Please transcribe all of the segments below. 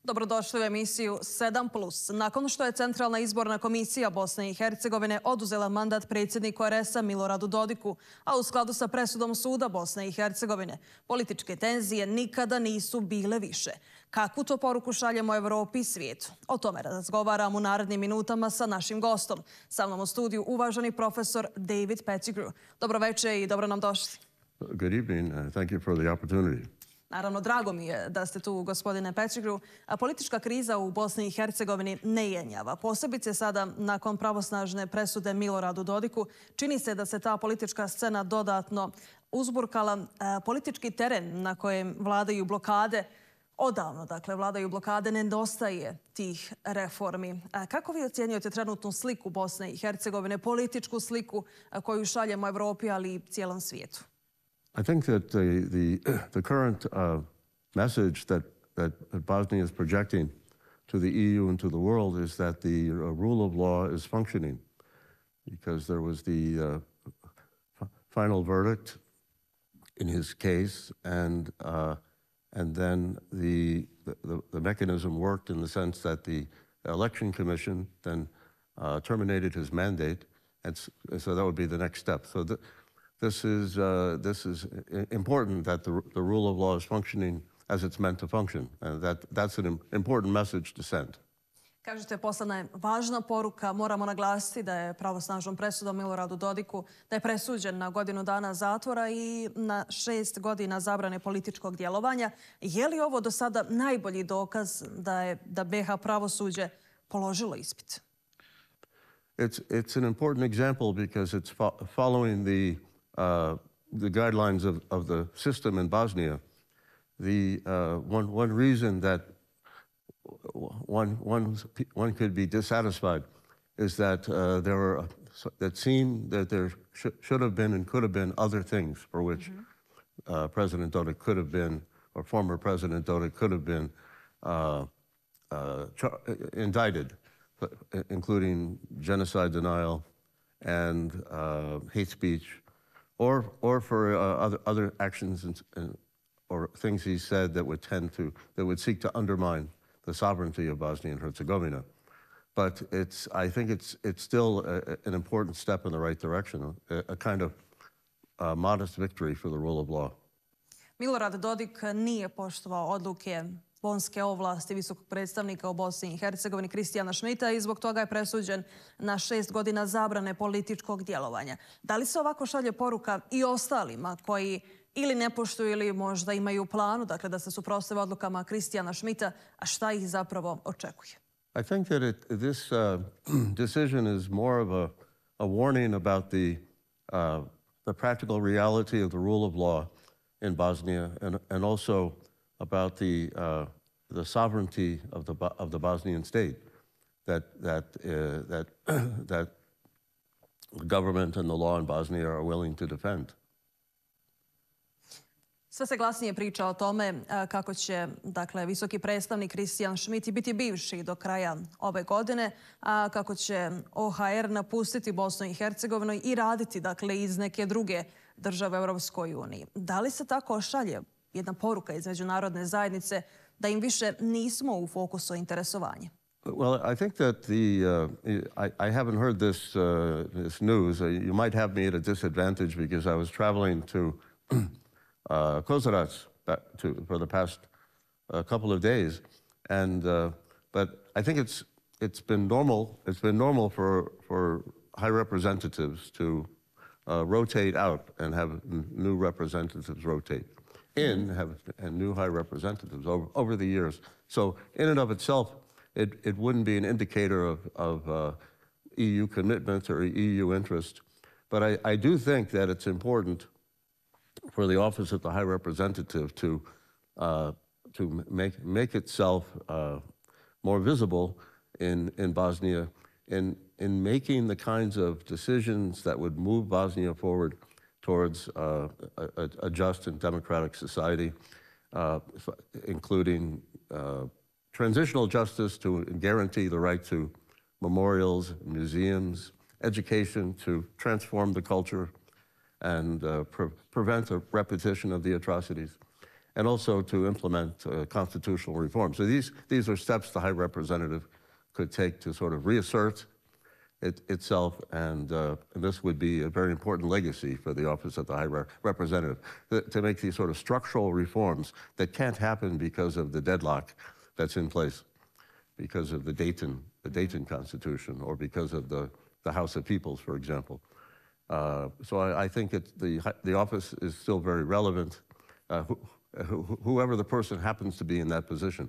Dobrodošli u emisiju 7+. Nakon što je Centralna izborna komisija Bosne i Hercegovine oduzela mandat predsjedniku Adresa Miloradu Dodiku, a u skladu sa presudom suda Bosne i Hercegovine, političke tenzije nikada nisu bile više. Kakvu to poruku šaljemo Evropi i svijetu? O tome razgovaram u narednim minutama sa našim gostom. Sa mnom u studiju uvaženi profesor David Pettigrew. Dobro večer i dobro nam došli. Good evening. Thank you for the opportunity. Naravno, drago mi je da ste tu, gospodine Pettigrew. Politička kriza u Bosni i Hercegovini ne jenjava. Posebice sada, nakon pravosnažne presude Miloradu Dodiku, čini se da se ta politička scena dodatno uzburkala. Politički teren na kojem vladaju blokade, odavno, dakle, vladaju blokade, nedostaje tih reformi. Kako vi ocjenjujete trenutnu sliku Bosne i Hercegovine, političku sliku koju šaljemo Evropi, ali i cijelom svijetu? I think that the current message that Bosnia is projecting to the EU and to the world is that the rule of law is functioning, because there was the final verdict in his case, and then the mechanism worked in the sense that the election commission then terminated his mandate, and so that would be the next step. So this is important, that the rule of law is functioning as it's meant to function, and that's an important message to send. Kažete, poslana je važna poruka. Moramo naglasiti da je pravosnažnom presudom Miloradu Dodiku da je presuđen na 1 godinu dana zatvora i na 6 godina zabrane političkog djelovanja. Je li ovo do sada najbolji dokaz da BiH pravosuđe položilo ispit? It's an important example because it's following the guidelines of the system in Bosnia. One reason that one could be dissatisfied is that that seemed that there should have been and could have been other things for which President Dodik could have been, or former President Dodik could have been indicted, including genocide denial and hate speech, or for other actions or things he said that would seek to undermine the sovereignty of Bosnia and Herzegovina. But I think it's still an important step in the right direction, a kind of modest victory for the rule of law. Milorad Dodik nije poštovao odluke bonske ovlasti visokog predstavnika u Bosni i Hercegovini Kristijana Šmita i zbog toga je presuđen na 6 godina zabrane političkog djelovanja. Da li se ovako šalje poruka i ostalima koji ili ne poštuju ili možda imaju u planu, dakle, da se suprotstave odlukama Kristijana Šmita, a šta ih zapravo očekuje? I think that this decision is more of a warning about the practical reality of the rule of law in Bosnia, and also about the sovereignty of the Bosnian state that the government and the law in Bosnia are willing to defend. Sve se glasnije priča o tome kako će, dakle, visoki predstavnik Kristijan Šmit biti bivši do kraja ove godine, a kako će OHR napustiti Bosnu i Hercegovinu i raditi, dakle, iz neke druge države u Europskoj uniji. Da li se tako šalje jedna poruka iz međunarodne zajednice da im više nismo u fokusu interesovanja? Well, I think that I haven't heard this news. You might have me at a disadvantage because I was traveling to Kozarac for the past couple of days, but I think it's been normal. It's been normal for high representatives to rotate out and have new representatives rotate in, and new high representatives over the years. So in and of itself, it wouldn't be an indicator of EU commitment or EU interest. But I do think that it's important for the office of the High Representative to make itself more visible in Bosnia, in making the kinds of decisions that would move Bosnia forward towards a just and democratic society, including transitional justice to guarantee the right to memorials, museums, education, to transform the culture and prevent a repetition of the atrocities. and also to implement constitutional reform. So these are steps the High Representative could take to sort of reassert itself, and this would be a very important legacy for the Office of the High Representative, to make these sort of structural reforms that can't happen because of the deadlock that's in place, because of the Dayton Constitution, or because of the House of Peoples, for example. So I think the office is still very relevant, whoever the person happens to be in that position.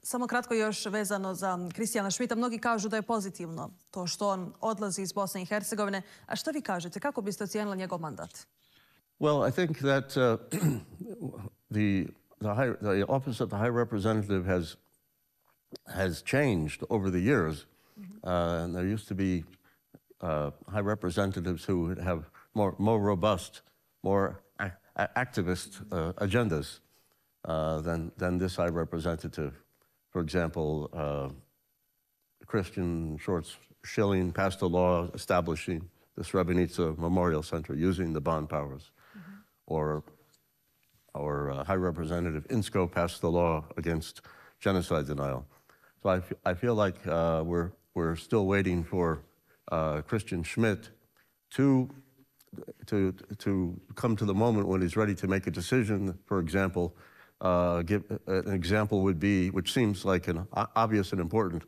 Samo kratko još vezano za Kristijana Šmita. Mnogi kažu da je pozitivno to što on odlazi iz Bosne i Hercegovine. A što vi kažete? Kako biste ocijenili njegov mandat? Well, I think that the Office of the High Representative has changed over the years. And there used to be High Representatives who would have more robust, more activist agendas than this High Representative. For example, Christian Schilling passed a law establishing the Srebrenica Memorial Center using the bond powers. Or our High Representative Insko passed the law against genocide denial. So I feel like we're still waiting for Christian Schmidt to come to the moment when he's ready to make a decision. For example, an example would be, which seems like an obvious and important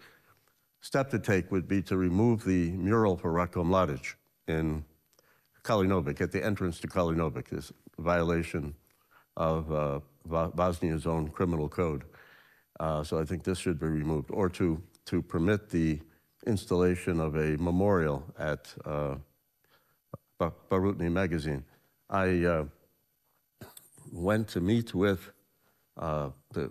step to take, would be to remove the mural for Ratko Mladic in Kalinovic, at the entrance to Kalinovic, this violation of Bosnia's own criminal code. So I think this should be removed, or to permit the installation of a memorial at Barutni magazine. I went to meet with the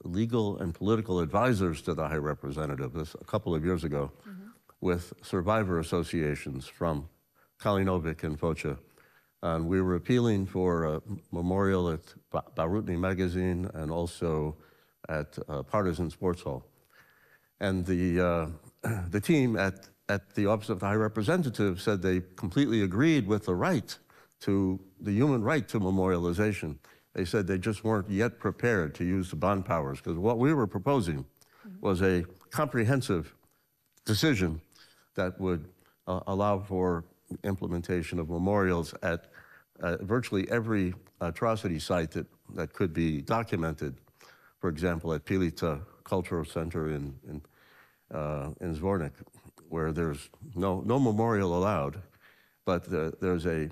legal and political advisors to the High Representative this a couple of years ago, with survivor associations from Kalinovic and Foča. And we were appealing for a memorial at Barutni magazine and also at Partisan Sports Hall. And the team at the Office of the High Representative said they completely agreed with the human right to memorialization. They said they just weren't yet prepared to use the bond powers, because what we were proposing was a comprehensive decision that would allow for implementation of memorials at virtually every atrocity site that could be documented. For example, at Pilita Cultural Center in Zvornik, where there's no memorial allowed, but there's a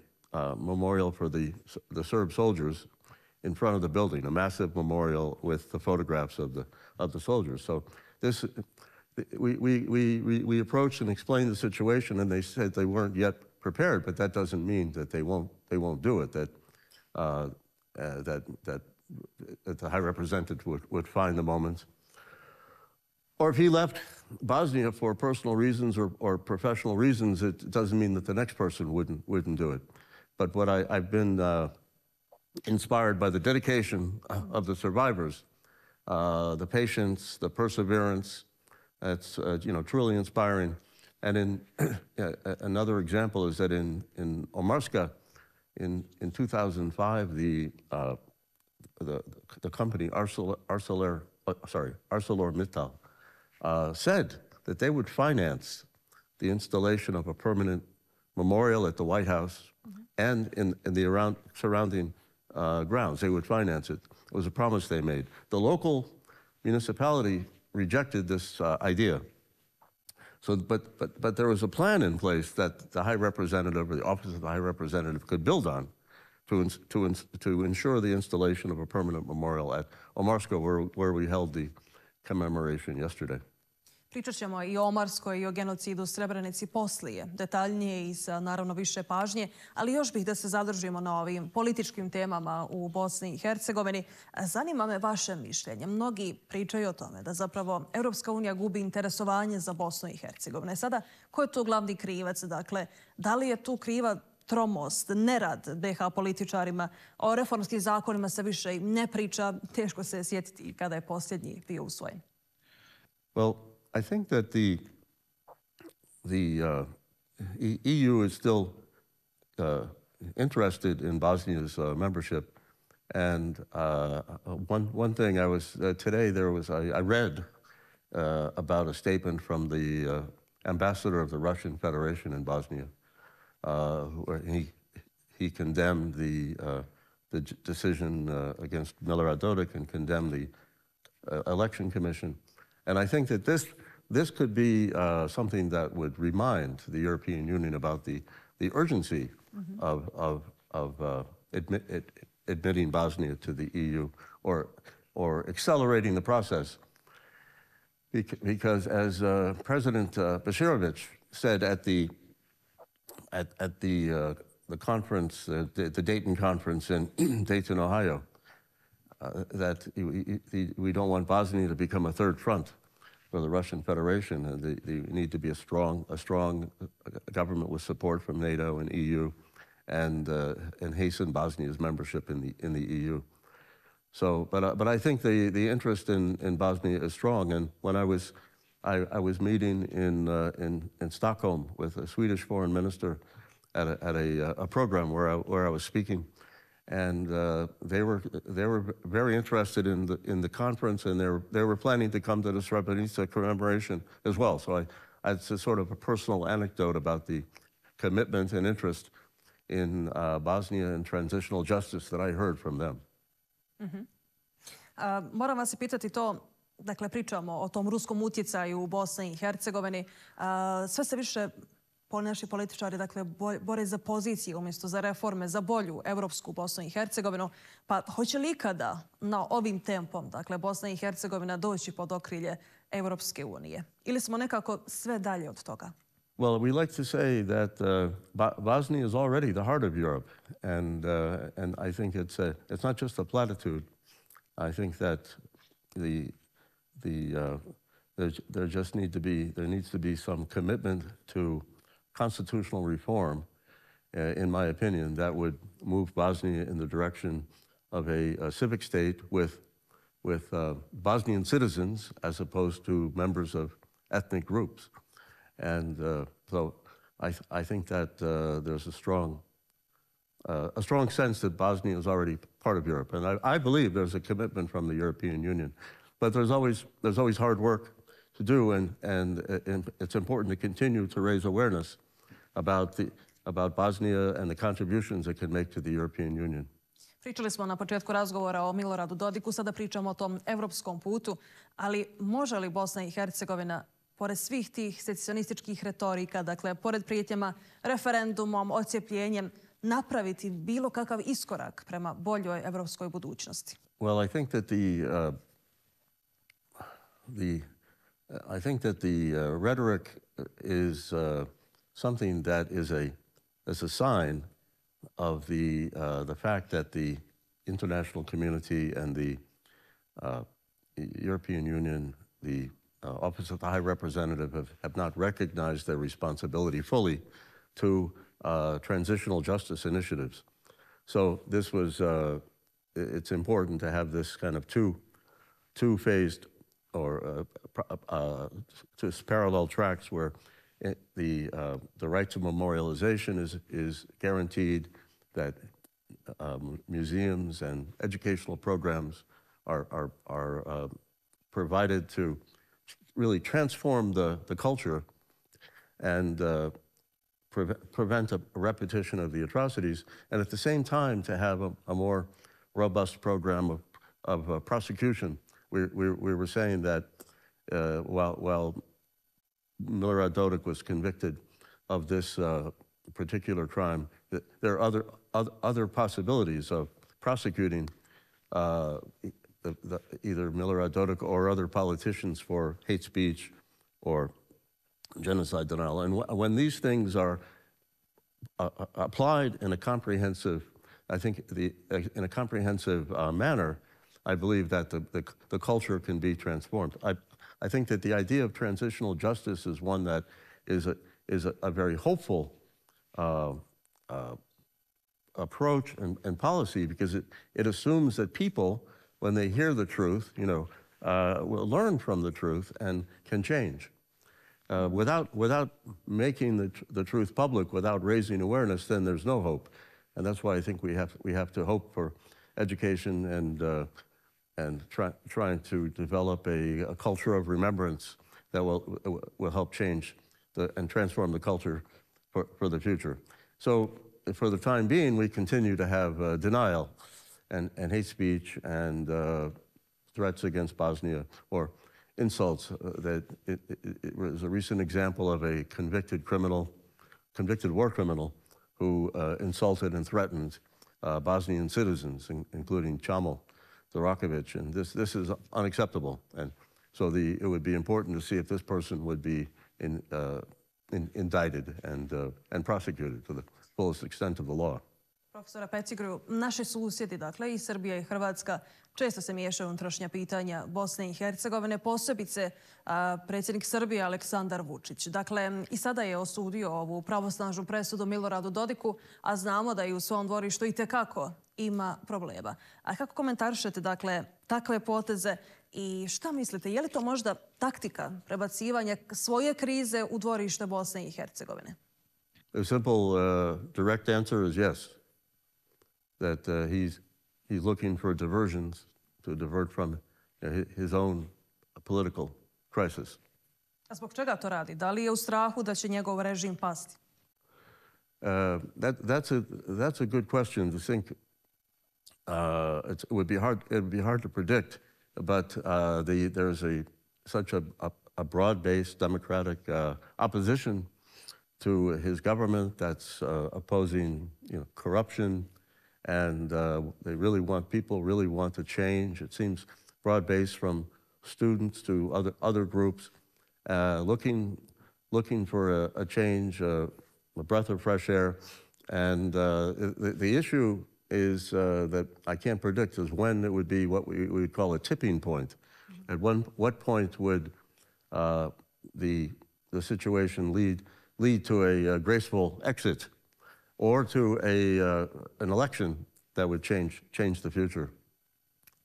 memorial for the Serb soldiers in front of the building, a massive memorial with the photographs of the soldiers. So this, we approached and explained the situation, and they said they weren't yet prepared, but that doesn't mean that they won't do it. That the High Representative would find the moment. Or if he left Bosnia for personal reasons or professional reasons, it doesn't mean that the next person wouldn't do it. But what I've been inspired by the dedication of the survivors, the patience, the perseverance. It's truly inspiring. And another example is that in Omarska, in 2005, the company ArcelorMittal said that they would finance the installation of a permanent memorial at the White House and in the surrounding grounds. They would finance it. It was a promise they made. The local municipality rejected this idea. So, but there was a plan in place that the High Representative, or the Office of the High Representative, could build on to ensure the installation of a permanent memorial at Omarska, where we held the commemoration yesterday. Pričat ćemo i o Omarskoj i o genocidu u Srebrenici poslije, detaljnije i sa naravno više pažnje, ali još bih da se zadržimo na ovim političkim temama u Bosni i Hercegovini. Zanima me vaše mišljenje. Mnogi pričaju o tome da zapravo Europska unija gubi interesovanje za Bosnu i Hercegovinu. Sada, ko je tu glavni krivac? Dakle, da li je tu kriva tromost, nerad BiH političarima? O reformskim zakonima se više ne priča, teško se sjetiti kada je posljednji bio usvojen. Well, I think that the EU is still interested in Bosnia's membership And one thing today I read about a statement from the ambassador of the Russian Federation in Bosnia, where he condemned the decision against Milorad Dodik and condemned the election commission. And I think that this could be something that would remind the European Union about the urgency of admitting Bosnia to the EU, or accelerating the process. Because as President Basirovic said at the conference, the Dayton conference in Dayton, Ohio, that we don't want Bosnia to become a third front for the Russian Federation. They need to be a strong government with support from NATO and EU, and hasten Bosnia's membership in the EU. So, but I think the interest in Bosnia is strong. And when I was meeting in Stockholm with a Swedish foreign minister at a program where I was speaking, and they were very interested in the conference, and they were planning to come to the Srebrenica commemoration as well. So it's a sort of a personal anecdote about the commitment and interest in Bosnia and transitional justice that I heard from them. Moram vas pitati to, dakle pričamo o tom ruskom utjecaju u Bosni i Hercegovini. Sve se više naši političari bore za poziciju umjesto za reforme, za bolju evropsku Bosnu i Hercegovinu. Pa hoće li ikada na ovim tempom, dakle Bosna i Hercegovina, doći pod okrilje Evropske unije? Ili smo nekako sve dalje od toga? Well, we like to say that Bosnia is already the heart of Europe, and I think it's not just a platitude. I think that there needs to be some commitment to constitutional reform, in my opinion, that would move Bosnia in the direction of a civic state with Bosnian citizens as opposed to members of ethnic groups. And so I think that there's a strong sense that Bosnia is already part of Europe. And I believe there's a commitment from the European Union. But there's always hard work to do, and it's important to continue to raise awareness about Bosnia and the contributions it can make to the European Union. Pričali smo na početku razgovora o Miloradu Dodiku, sada pričamo o tom evropskom putu, ali može li Bosna i Hercegovina, pored svih tih secesionističkih retorika, dakle, pored prijetnjama referendumom, odcijepljenjem, napraviti bilo kakav iskorak prema boljoj evropskoj budućnosti? Well, I think that the rhetoric is something that is a sign of the fact that the international community and the European Union, the Office of the High Representative, have not recognized their responsibility fully to transitional justice initiatives. So it's important to have this kind of two-phased or two parallel tracks where the right to memorialization is guaranteed, that museums and educational programs are provided to really transform the culture and prevent a repetition of the atrocities, and at the same time to have a more robust program of prosecution. We were saying that while Milorad Dodik was convicted of this particular crime, there are other possibilities of prosecuting either Milorad Dodik or other politicians for hate speech or genocide denial. And when these things are applied in a comprehensive, in a comprehensive manner, I believe that the culture can be transformed. I think that the idea of transitional justice is one that is a very hopeful approach and policy, because it assumes that people, when they hear the truth, will learn from the truth and can change. Without making the truth public, without raising awareness, then there's no hope. And that's why I think we have to hope for education and trying to develop a culture of remembrance that will help change and transform the culture for the future. So for the time being, we continue to have denial and hate speech and threats against Bosnia or insults. That it was a recent example of a convicted war criminal who insulted and threatened Bosnian citizens, including Čamo Durakovic, and this is unacceptable. And so it would be important to see if this person would be indicted and prosecuted to the fullest extent of the law. Profesora Pettigrew, naši susjedi, dakle i Srbija i Hrvatska, često se miješaju unutrašnja pitanja Bosne i Hercegovine, posebice predsjednik Srbije Aleksandar Vučić. Dakle, i sada je osudio ovu pravosnažnu presudu Miloradu Dodiku, a znamo da i u svom dvorištu itekako ima problema. A kako komentarišete, dakle, takve poteze i šta mislite, je li to možda taktika prebacivanja svoje krize u dvorište Bosne i Hercegovine? A simple, direct answer is yes. That he's looking for diversions to divert from his own political crisis. A zbog čega to radi? Da li je u strahu da će njegov režim pasti? That's a good question to think. It would be hard to predict, but there's such a broad-based democratic opposition to his government that's opposing corruption. And people really want to change. It seems broad-based from students to other groups, looking for a change, a breath of fresh air. And the issue is that I can't predict is when it would be what we would call a tipping point. At what point would the situation lead to a graceful exit, or to an election that would change the future.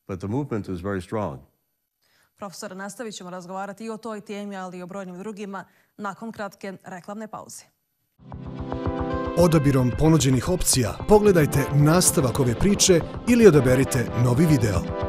But the movement is very strong. Profesor, nastavit ćemo razgovarati i o toj temi, ali i o brojnim drugima nakon kratke reklamne pauze. Odabirom ponuđenih opcija pogledajte nastavak ove priče ili odaberite novi video.